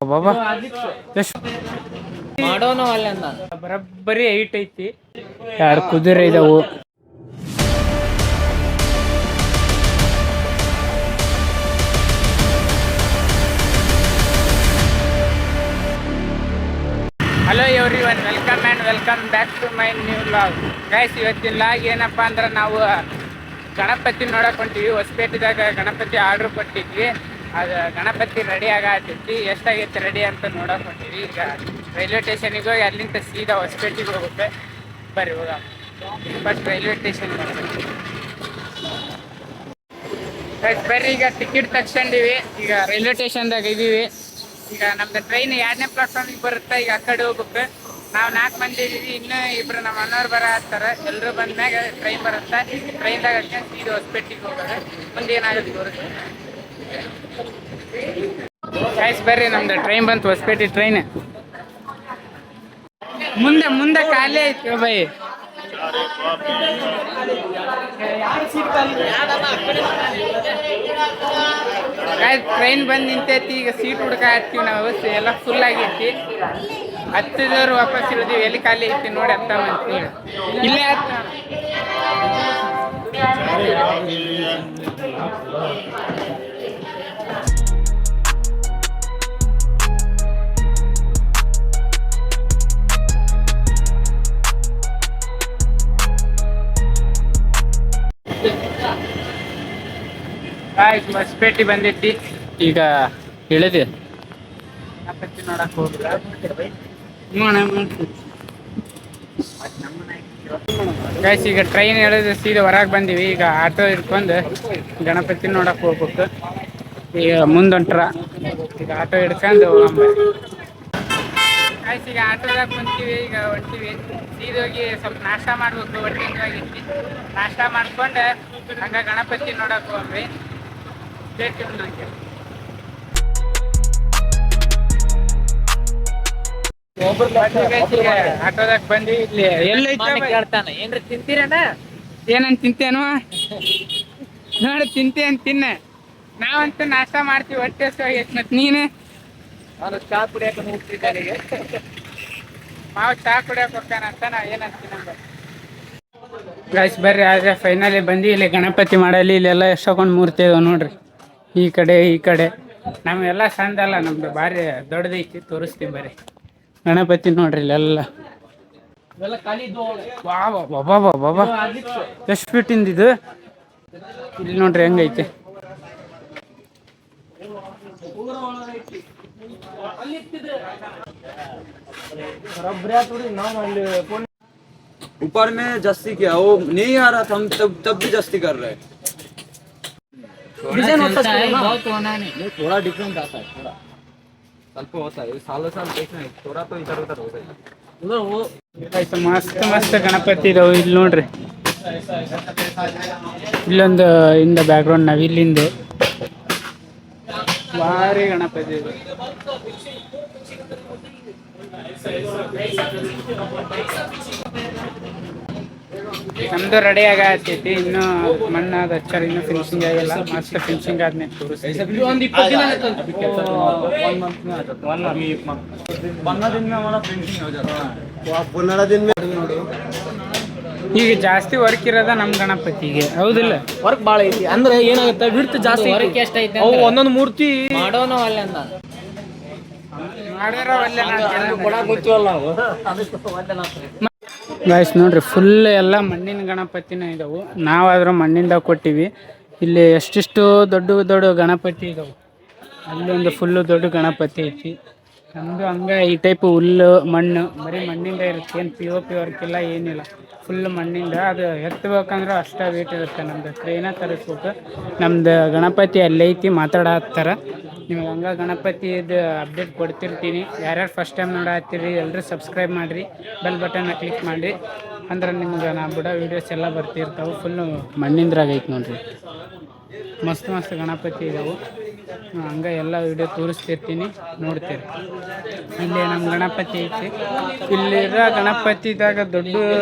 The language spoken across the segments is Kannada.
ಬಾಬಾ ಮಾಡೋನು ಅಲ್ಲ ಬರಬ್ಬರಿ ಹೈಟ್ ಐತಿ. 2 ಕುದುರೆ ಇದಾವು. Hello everyone, welcome back to my new vlog. Guys, ಇವತ್ತಿನ ವ್ಲಾಗ್ ಏನಪ್ಪ ಅಂದ್ರೆ ನಾವು ಗಣಪತಿ ನೋಡಕ್ ಹೊಂಟಿವಿ. ಹೊಸಪೇಟೆದಾಗ ಗಣಪತಿ ಆರ್ಡ್ರ್ ಕೊಟ್ಟಿದ್ವಿ. ಅದು ಗಣಪತಿ ರೆಡಿ ಆಗತ್ತೈತಿ. ಎಷ್ಟಾಗೈತಿ ರೆಡಿ ಅಂತ ನೋಡಕ್ ಹೊಂಟಿವಿ. ಈಗ ರೈಲ್ವೆ ಸ್ಟೇಷನಿಗೆ ಹೋಗಿ ಅಲ್ಲಿಂದ ಸೀದಾ ಹೊಸಪೇಟೆಗೆ ಹೋಗುತ್ತೆ. ಬರ್ರಿ ಹೋಗ. ಫಸ್ಟ್ ರೈಲ್ವೆ ಸ್ಟೇಷನ್ ಗೈಸ್ ಬರ್ರಿ. ಈಗ ಟಿಕೆಟ್ ತಗ್ಸ್ಕೊಂಡಿವಿ. ಈಗ ರೈಲ್ವೆ ಸ್ಟೇಷನ್ದಾಗ ಇದೀವಿ. ಈಗ ನಮ್ದು ಟ್ರೈನ್ 2ನೇ ಪ್ಲಾಟ್ಫಾರ್ಮಿಗೆ ಬರುತ್ತೆ. ಈಗ ಆ ಕಡೆ ಹೋಗ್ಬೇಕು. ನಾವು 4 ಮಂದಿ ಇದೀವಿ. ಇನ್ನೂ ಇಬ್ರು ನಮ್ಮ ಅಣ್ಣವ್ರು ಬರತ್ತಾರೆ. ಎಲ್ಲರೂ ಬಂದ್ಮ್ಯಾಗ ಟ್ರೈನ್ ಬರುತ್ತೆ. ಟ್ರೈನ್ದಾಗ ಸೀದಾ ಹೊಸಪೇಟೆಗೆ ಹೋಗೋದು. ಮುಂದೆ ಏನಾಗುತ್ತೆ ಬರುತ್ತೆ. ಗೈಸ್ ಬರ್ರಿ, ನಮ್ದು ಟ್ರೈನ್ ಬಂತು. ಹೊಸಪೇಟೆ ಟ್ರೈನ್ ಮುಂದೆ ಖಾಲಿ ಐತಿ ಬೈ. ಟ್ರೈನ್ ಬಂದು ನಿಂತೈತಿ. ಈಗ ಸೀಟ್ ಹುಡ್ಕ ಹತ್ತೀವಿ ನಾವು. ಎಲ್ಲ ಫುಲ್ ಆಗೈತಿ. ಹತ್ತಿದವ್ರು ವಾಪಸ್ ಇಳಿದೀವಿ. ಎಲ್ಲಿ ಖಾಲಿ ಐತಿ ನೋಡಿ ಹತ್ತಂತೀವಿ. ಇಲ್ಲೇ ಹತ್ತ. ಹೊಸಪೇಟೆ ಬಂದೈತಿ. ಈಗ ಇಳಿದೆ ಗಣಪತಿ ನೋಡಕ್ ಹೋಗಿಲ್ಲ. ಗೈಸ್ ಈಗ ಟ್ರೈನ್ ಹೇಳಿದ್ರೆ ಸೀದಾ ಹೊರಗೆ ಬಂದೀವಿ. ಈಗ ಆಟೋ ಹಿಡ್ಕೊಂಡು ಗಣಪತಿ ನೋಡಕ್ ಹೋಗ್ಬೇಕು. ಈಗ ಮುಂದೊಂಟ್ರ ಈಗ ಆಟೋ ಹಿಡ್ಕೊಂಡು ಗೈಸ್ ಈಗ ಆಟೋದಾಗ ಕುಂತೀವಿ. ಈಗ ಹೊಂಟೀವಿ. ಸೀದೋಗಿ ಸ್ವಲ್ಪ ನಾಷ್ಟ ಮಾಡ್ಬೇಕು. ಹೊಟ್ಟೆ ಹಿಂಗಾಗಿತ್ತು. ನಾಷ್ಟ ಮಾಡ್ಕೊಂಡು ಹಂಗ ಗಣಪತಿ ನೋಡಕ್ ಹೋಗ್ರಿ. ಆಟೋದಾಗ ಬಂದಿ. ಇಲ್ಲಿ ಎಲ್ಲೈತಾನೆ ಏನ್ರಿ ತಿಂತೀರಣ್ಣ? ಏನಂತ ತಿಂತೇನು ನೋಡಿ ತಿಂತೆ ಅಂತ ತಿನ್ನ. ನಾವಂತೂ ನಾಷ್ಟ ಮಾಡ್ತೀವಿ. ಹೊಟ್ಟೆ ಹಸಿವಾಗೈತಿ. ಮತ್ ನೀನು? ನಾನು ಚಾ ಕುಡಿಯಕ ಹೋಗ್ತಿದ್ದೆ. ಮಾವು ಚಾ ಕುಡಿಯಕ್ ಹೋಗ್ತಾನಂತ. ನಾ ಏನಂತೀನಿ ಗೈಸ್ ಬರ್ರಿ. ಆದ್ರೆ ಫೈನಲಿ ಬಂದು ಇಲ್ಲಿ ಗಣಪತಿ ಮಾಡಲಿ. ಇಲ್ಲೆಲ್ಲ ಎಷ್ಟೊಂದು ಮೂರ್ತಿ ಇದಾವೆ ನೋಡ್ರಿ. ಈ ಕಡೆ ನಮ್ಗೆಲ್ಲ ಸಣ್ಣದಲ್ಲ, ನಮ್ದು ಭಾರಿ ದೊಡ್ಡದೈತಿ. ತೋರಿಸ್ತೀವಿ ಬರ್ರಿ. ಗಣಪತಿ ನೋಡ್ರಿ ಇಲ್ಲೆಲ್ಲ. ಬಾಬಾ ಎಷ್ಟು ಫೀಟಿಂದ ಇದು. ಇಲ್ಲಿ ನೋಡ್ರಿ ಹೆಂಗೈತೆ. ऊपर में जस्ती किया, वो नहीं आ रहा था, हम तब भी जस्ती कर रहे हैं। बहुत होना नहीं, थोड़ा डिफरेंट आता है, थोड़ा ಸ್ವಲ್ಪ होता है। सालों साल देखना है, थोड़ा तो इधर उधर होता है। उधर वो ಮಸ್ತ್ ಗಣಪತಿ ಇದಾವೆ. ಇಲ್ಲಿ ನೋಡ್ರಿ. ಇಲ್ಲೊಂದು ಇಂದ ಬ್ಯಾಕ್ ಗ್ರೌಂಡ್ ನವಿಲಿಂದು ಭಾರಿ ಗಣಪತಿ ಇದೆ. ನಮ್ದು ರೆಡಿ ಆಗತೈತಿ. ಇನ್ನು ಮಣ್ಣಾದ ಹಚ್ಚಾರ. ಇನ್ನೂ ಫಿನಿಶಿಂಗ್ ಆಗಿಲ್ಲ. ಮಸ್ತ್ ಫಿನಿಶಿಂಗ್ ಆದ್ಮೇಲೆ ತೋರಿಸ್ತೀವಿ. ಈಗ ಜಾಸ್ತಿ ವರ್ಕ್ ಇರೋದ ನಮ್ ಗಣಪತಿಗೆ, ಹೌದಿಲ್ಲ? ವರ್ಕ್ ಬಾಳ ಐತಿ. ಅಂದ್ರೆ ಏನಾಗುತ್ತೆ, ವಿಡ್ತ್ ಜಾಸ್ತಿ. ವರ್ಕ್ ಎಷ್ಟೈತೆ? ಒಂದೊಂದು ಮೂರ್ತಿ ಮಾಡೋನು ಅಲ್ಲ ಗಾಯ್ಸ್ ನೋಡ್ರಿ. ಫುಲ್ ಎಲ್ಲ ಮಣ್ಣಿನ ಗಣಪತಿನ ಇದಾವು. ನಾವಾದ್ರೂ ಮಣ್ಣಿಂದ ಕೊಟ್ಟಿವಿ. ಇಲ್ಲಿ ಎಷ್ಟಿಷ್ಟು ದೊಡ್ಡ ಗಣಪತಿ ಇದಾವೆ. ಅಲ್ಲೊಂದು ಫುಲ್ಲು ದೊಡ್ಡ ಗಣಪತಿ ಐತಿ. ನಮ್ಮದು ಹಂಗೆ ಈ ಟೈಪ್ ಹುಲ್ಲು ಮಣ್ಣು ಬರೀ ಮಣ್ಣಿಂದ ಇರುತ್ತೆ. ಏನು POP ವರ್ಕ್ ಇಲ್ಲ, ಏನಿಲ್ಲ. ಫುಲ್ ಮಣ್ಣಿಂದ. ಅದು ಎತ್ತಬೇಕಂದ್ರೆ ಅಷ್ಟೇ ವೇಟ್ ಇರುತ್ತೆ. ನಮ್ದು ಟ್ರೈನ ತರಿಸ್ಬೇಕು. ನಮ್ದು ಗಣಪತಿ ಅಲ್ಲೈತಿ. ಮಾತಾಡತ್ತಾರ. ನಿಮ್ಗೆ ಹಂಗೆ ಗಣಪತಿದು ಅಪ್ಡೇಟ್ ಕೊಡ್ತಿರ್ತೀನಿ. ಯಾರ್ಯಾರು ಫಸ್ಟ್ ಟೈಮ್ ನೋಡತ್ತೀರಿ ಎಲ್ಲರೂ ಸಬ್ಸ್ಕ್ರೈಬ್ ಮಾಡಿರಿ. ಬೆಲ್ ಬಟನ್ನ ಕ್ಲಿಕ್ ಮಾಡಿರಿ. ಅಂದ್ರೆ ನಿಮ್ಗೆ ನಾ ಬಿಡೋ ವೀಡಿಯೋಸ್ ಎಲ್ಲ ಬರ್ತಿರ್ತಾವೆ. ಫುಲ್ಲು ಮಣ್ಣಿಂದ್ರಾಗ ಐತಿ ನೋಡ್ರಿ. ಮಸ್ತ್ ಗಣಪತಿ ಇದಾವೆ. ಹಂಗೆ ಎಲ್ಲ ವೀಡಿಯೋ ತೋರಿಸ್ತಿರ್ತೀನಿ, ನೋಡ್ತೀರಿ. ಇಲ್ಲಿ ನಮ್ಮ ಗಣಪತಿ ಐತಿ. ಇಲ್ಲಿರೋ ಗಣಪತಿದಾಗ ದೊಡ್ಡ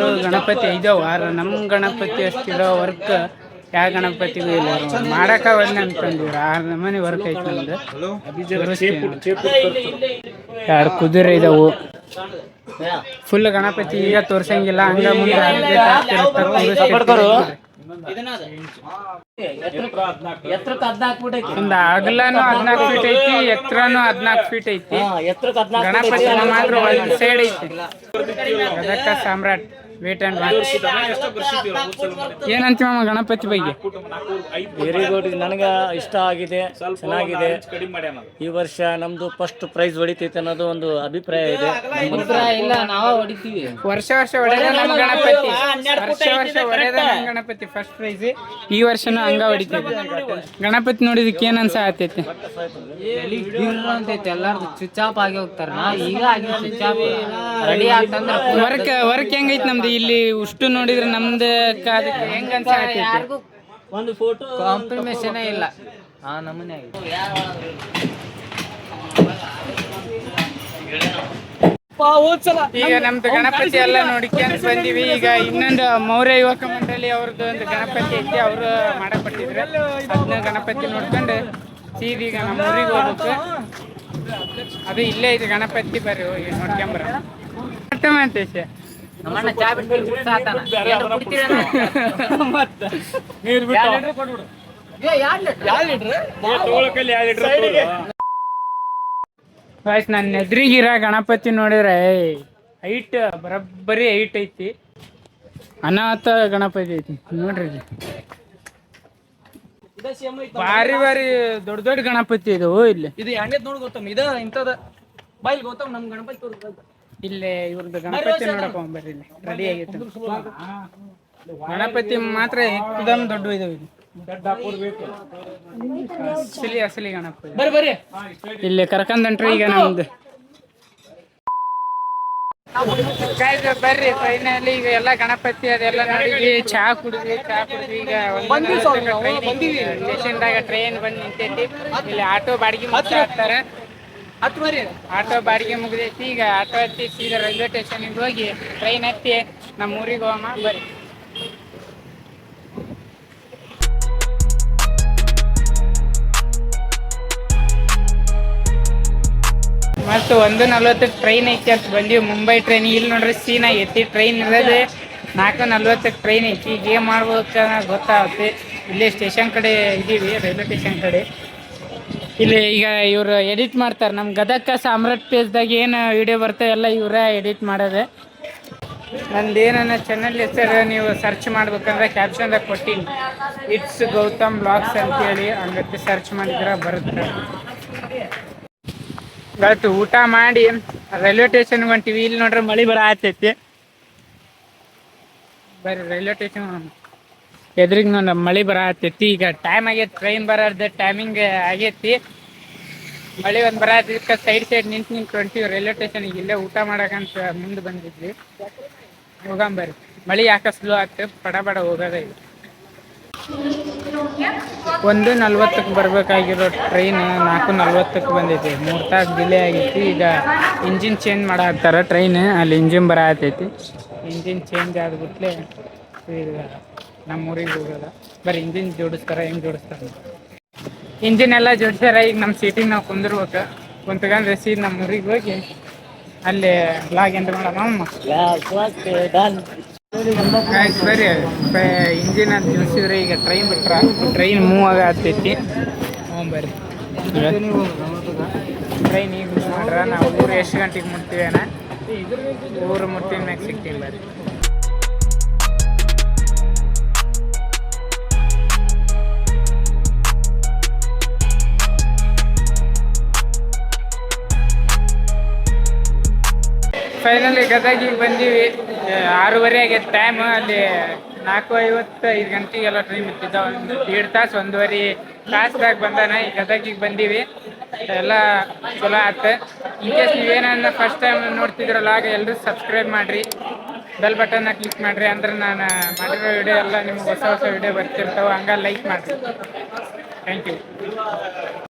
ಗಣಪತಿ ಇದಾವೆ. ಆದ್ರೆ ನಮ್ಮ ಗಣಪತಿ ಅಷ್ಟಿರೋ ವರ್ಕ್ ಯಾವ ಗಣಪತಿಗೂ ಇಲ್ಲ ಮಾಡಕ ಒಂದ್ ಅಂತಂದಿವ್ರ 6 ನಮೂನಿ ವರ್ಕ್ ಐತಿ ನಮ್ದು. ಎರಡು ಕುದುರೆ ಇದಾವು. ಫುಲ್ ಗಣಪತಿ ಈಗ ತೋರ್ಸಂಗಿಲ್ಲ, ಹಂಗ ಮುಂದೆ ಒಂದು ಅಗಲನು 14 ಫೀಟ್ ಐತಿ, ಎತ್ತರನು 14 ಫೀಟ್ ಐತಿ. ಗಣಪತಿ ಮಾತ್ರ ಒಂದು ಸೈಡ್ ಐತಿ. ಗದಗ ಸಾಮ್ರಾಟ್ ವೇಟ್ ಅಂಡ್ ವಾಚ್. ಏನಂತ ಮಾಮ ಗಣಪತಿ ಬಗ್ಗೆ? ವೆರಿ ಗುಡ್, ನನಗೆ ಇಷ್ಟ ಆಗಿದೆ, ಚೆನ್ನಾಗಿದೆ. ಈ ವರ್ಷ ನಮ್ದು ಫಸ್ಟ್ ಪ್ರೈಸ್ ಹೊಡಿತೈತೆ ಅನ್ನೋದು ಒಂದು ಅಭಿಪ್ರಾಯ ಇದೆ. ಇಲ್ಲ, ನಾವ ಹೊಡಿತೀವಿ. ವರ್ಷ ಹೊಡೆದ ನಮ್ಮ ಗಣಪತಿ, ವರ್ಷ ಹೊಡೆದ ನಮ್ಮ ಗಣಪತಿ ಫಸ್ಟ್ ಪ್ರೈಸ್. ಈ ವರ್ಷನೂ ಹಂಗ ಹೊಡಿತೀವಿ. ಗಣಪತಿ ನೋಡಿದಕ್ಕೆ ಏನ್ ಅನ್ಸಾತೈತಿ? ಎಲ್ಲಾರು ಸ್ವಿಚ್ ಆಫ್ ಆಗಿ ಹೋಗ್ತಾರ. ಈಗ ಸ್ವಿಚ್ ಆಫ್ ರೆಡಿ ಆಗ್ತಂದ್ರ ವರ್ಕ್ ಹೆಂಗೈತಿ ನಮ್ದು ಇಲ್ಲಿ ಉಷ್ಟು ನೋಡಿದ್ರೆ ನಮ್ದು ಅದಕ್ಕೆ ಹೆಂಗ ಅನ್ಸಾತೈತಿ? ಒಂದು ಫೋಟೋ ಕಾಂಪ್ರಿಮೇಷನ್ ಇಲ್ಲ. ನಮೂನೆ ಈಗ ನಮ್ದು ಗಣಪತಿ ಎಲ್ಲ ನೋಡ್ಕೊಂಡ್ ಬಂದಿವಿ. ಈಗ ಇನ್ನೊಂದು ಮೌರ್ಯ ಯುವಕ ಮಂಡಳಿ ಅವ್ರದ್ದು ಒಂದು ಗಣಪತಿ ಐತಿ, ಅವರು ಮಾಡಪಟ್ಟಿದ್ರು. ಅದನ್ನ ಗಣಪತಿ ನೋಡ್ಕೊಂಡು ಸೀದೀಗ ನಮ್ಮ ಊರಿಗೆ ಹೋಗ್ಬೇಕು. ಅದು ಇಲ್ಲೇ ಐತಿ ಗಣಪತಿ, ಬರ್ರಿ ಹೋಗಿ ನೋಡ್ಕೊಂಬರ. ಮಂತೇಶ ನನ್ನ ಎದುರಿಗಿರ ಗಣಪತಿ ನೋಡಿದ್ರೆ ಹೈಟ್ ಬರಬ್ಬರಿ ಹೈಟ್ ಐತಿ. ಅನಾಥ ಗಣಪತಿ ಐತಿ ನೋಡ್ರಿ. ಭಾರಿ ದೊಡ್ಡ ದೊಡ್ಡ ಗಣಪತಿ ಇದಾವು ಇಲ್ಲಿ. ಇದು ಹೆಂಗೈತ್ ನೋಡಿ ಗೊತ್ತಮ್ಮ, ಇದು ಇಂಥದ ಬಾಯಿಲ್ ಗೊತ್ತಮ್ಮ ನಮ್ ಗಣಪತಿ ಇಲ್ಲೇ ಇವ್ರದ್ದು ಗಣಪತಿ ನೋಡಕ್ ಬರ್ರಿ. ಇಲ್ಲಿ ರೆಡಿ ಆಗೈತೆ ಗಣಪತಿ ಮಾತ್ರ ಏಕದಮ್ ದೊಡ್ಡ ಇದಾವೆ. ಅಸಲಿ ಗಣಪತಿ ಬರ್ರಿ ಇಲ್ಲಿ ಕರ್ಕೊಂಡ್ರಿ. ಈಗ ನಮ್ದು ಬರ್ರಿ ಫೈನಲಿ ಈಗ ಎಲ್ಲ ಗಣಪತಿ ಅದೆಲ್ಲ ನೋಡಿದ್ವಿ, ಚಹಾ ಕುಡಿದ್ವಿ. ಈಗ ಸ್ಟೇಷನ್ದಾಗ ಟ್ರೈನ್ ಬಂದು ನಿಂತೈತಿ. ಇಲ್ಲಿ ಆಟೋ ಬಾಡಿಗೆ ಹಾಕ್ತಾರೆ. ಆಟೋ ಬಾಡಿಗೆ ಮುಗಿದೈತಿ. ಈಗ ಆಟೋ ಹತ್ತಿ ಸೀದಾ ರೈಲ್ವೆ ಸ್ಟೇಷನ್ಗೆ ಹೋಗಿ ಟ್ರೈನ್ ಹತ್ತಿ ನಮ್ಮ ಊರಿಗೆ ಹೋಗಮ್ಮ ಬರ್ರಿ. ಮತ್ತು 1:40 ಟ್ರೈನ್ ಐತಿ ಅಂತ ಬಂದೀವಿ, ಮುಂಬೈ ಟ್ರೈನ್. ಇಲ್ಲಿ ನೋಡ್ರಿ ಸೀನ್ ಆಗೈತಿ. ಟ್ರೈನ್ ಇರೋದೇ 4:40 ಟ್ರೈನ್ ಐತಿ. ಈಗ ಏನು ಮಾಡ್ಬೇಕು ಗೊತ್ತಾಗುತ್ತೆ. ಇಲ್ಲೇ ಸ್ಟೇಷನ್ ಕಡೆ ಇದ್ದೀವಿ, ರೈಲ್ವೆ ಸ್ಟೇಷನ್ ಕಡೆ. ಇಲ್ಲಿ ಈಗ ಇವರು ಎಡಿಟ್ ಮಾಡ್ತಾರೆ. ನಮ್ಮ ಗದಗ ಸಾಮ್ರಾಟ್ ಪೇಜ್ದಾಗ ಏನು ವಿಡಿಯೋ ಬರ್ತವೆ ಎಲ್ಲ ಇವರೇ ಎಡಿಟ್ ಮಾಡೋದೆ. ನಂದೇನ ಚಾನಲ್ ಹೆಸರು ನೀವು ಸರ್ಚ್ ಮಾಡ್ಬೇಕಂದ್ರೆ ಕ್ಯಾಪ್ಷನ್ದಾಗ ಕೊಟ್ಟಿನಿ, ಇಟ್ಸ್ ಗೌತಮ್ ಬ್ಲಾಗ್ಸ್ ಅಂತೇಳಿ. ಹಂಗತ್ತೆ ಸರ್ಚ್ ಮಾಡಿದ್ರೆ ಬರುತ್ತೆ. ಇವತ್ತು ಊಟ ಮಾಡಿ ರೈಲ್ವೆ ಸ್ಟೇಷನ್ಗೆ ಹೊಂಟಿವಿ. ಇಲ್ಲಿ ನೋಡ್ರೆ ಮಳೆ ಬರತೈತಿ. ಬರ್ರಿ ರೈಲ್ವೆ ಸ್ಟೇಷನ್ ಎದ್ರಿಗೆ ನೋಡ ಮಳೆ ಬರತೈತಿ. ಈಗ ಟೈಮ್ ಆಗೈತಿ, ಟ್ರೈನ್ ಬರೋದ ಟೈಮಿಂಗ್ ಆಗೈತಿ. ಮಳೆ ಒಂದು ಬರದಕ್ಕೆ ಸೈಡ್ ನಿಂತು ಹೊಂಟಿವಿ ರೈಲ್ವೆ ಸ್ಟೇಷನ್ಗೆ. ಇಲ್ಲೇ ಊಟ ಮಾಡಕಂತ ಮುಂದೆ ಬಂದಿದ್ವಿ. ಹೋಗಂಬರ್ರಿ. ಮಳೆ ಯಾಕೆ ಸ್ಲೋ ಆಗ್ತದೆ, ಬಡ ಹೋಗೋದ. ಇದು 1:40 ಬರ್ಬೇಕಾಗಿರೋ ಟ್ರೈನ್ 4:40 ಬಂದೈತಿ. 3 ತಾಸು ಡಿಲೇ ಆಗೈತಿ. ಈಗ ಇಂಜಿನ್ ಚೇಂಜ್ ಮಾಡಾಕ್ತಾರ ಟ್ರೈನ್. ಅಲ್ಲಿ ಇಂಜಿನ್ ಬರತೈತಿ. ಇಂಜಿನ್ ಚೇಂಜ್ ಆದ್ಬಿಟ್ಲೆ ಈಗ ನಮ್ಮ ಊರಿಗೆ ಹೋಗೋದ. ಬರೀ ಇಂಜಿನ್ ಜೋಡಿಸ್ತಾರ, ಹೆಂಗೆ ಜೋಡಿಸ್ತಾರೆ ಇಂಜಿನ್ ಎಲ್ಲ ಜೋಡಿಸ್ಯಾರ. ಈಗ ನಮ್ಮ ಸೀಟಿಗೆ ನಾವು ಕುಂದಿರ್ಬೇಕು. ಕುಂತ್ಕೊಂಡ್ರೆ ಸೀಟ್ ನಮ್ಮ ಊರಿಗೆ ಹೋಗಿ ಅಲ್ಲಿ ಬ್ಲಾಗ್ ಎಂತ ಮಾಡಮ್ಮ. ಬರ್ರಿ ಇಂಜಿನ್ ಅಂತ ಜೋಡಿಸಿದ್ರೆ ಈಗ ಟ್ರೈನ್ ಬಿಟ್ರ ಟ್ರೈನ್ ಮೂವ್ ಆಗತೈತಿ. ಬರ್ರಿ ಟ್ರೈನ್ ಈಗ ಮೂವ್ ಮಾಡ್ರ. ನಾವು ಊರು ಎಷ್ಟು ಗಂಟೆಗೆ ಮುಟ್ತೀವಿ ಅಣ್ಣ? ಊರು ಮುಟ್ಟಿನ ಮ್ಯಾಗ ಸಿಗ್ತೀವಿ. ಬರ್ರಿ ಫೈನಲಿ ಗದಗಿಗೆ ಬಂದೀವಿ. 6:30 ಆಗೈತೆ ಟೈಮ್. ಅಲ್ಲಿ 4:55 ಗಂಟೆಗೆಲ್ಲ ಟ್ರೈನ್ ಬಿಟ್ಟಿದ್ದ. 1.5 ತಾಸು 1.5 ತಾಸ್ದಾಗ ಬಂದಾನ. ಈ ಗದಗಿಗೆ ಬಂದೀವಿ. ಎಲ್ಲ ಚಲೋ ಆಯ್ತು. ಇನ್ ಕೇಸ್ ನೀವೇನನ್ನ ಫಸ್ಟ್ ಟೈಮ್ ನೋಡ್ತಿದ್ರಲ್ಲ ಆಗ ಎಲ್ಲರೂ ಸಬ್ಸ್ಕ್ರೈಬ್ ಮಾಡಿರಿ, ಬೆಲ್ ಬಟನ್ನ ಕ್ಲಿಕ್ ಮಾಡಿರಿ. ಅಂದ್ರೆ ನಾನು ಮಾಡಿರೋ ವಿಡಿಯೋ ಎಲ್ಲ ನಿಮ್ಗೆ ಹೊಸ ವಿಡಿಯೋ ಬರ್ತಿರ್ತಾವೆ. ಹಂಗೆ ಲೈಕ್ ಮಾಡಿರಿ. Thank you.